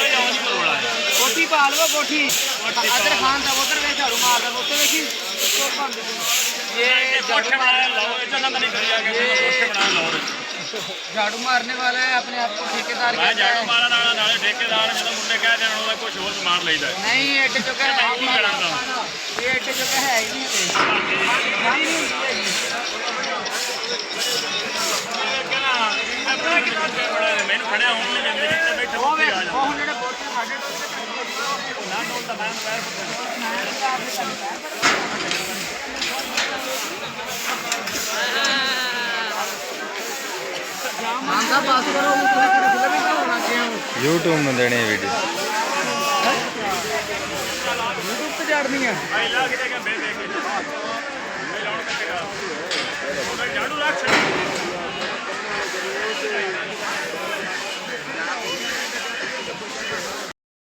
कोठी पा लो कोठी अदर खान था उधर वे झाड़ू मार रहा उधर देखी ये झाड़ू मारने वाला है अपने आप को ठेकेदार झाड़ू मारने वाला नाले ठेकेदार जो मुंडे कह देना उन्होंने कुछ और मार लेता है नहीं एटे जो है ये एटे जो है ही मैंने खड़े होने जल्दी जितने बैठे वो भी आ जाओ वो ਜਿਹੜੇ ਬੋਟੇ ਸਾਡੇ ना डोलता मैं पैर आंदा बात करो पूरा पूरा भी होना चाहिए YouTube में देने वीडियो YouTube पे जाड़नी है भाई ला के देगा बे देखे मैं लाउड करके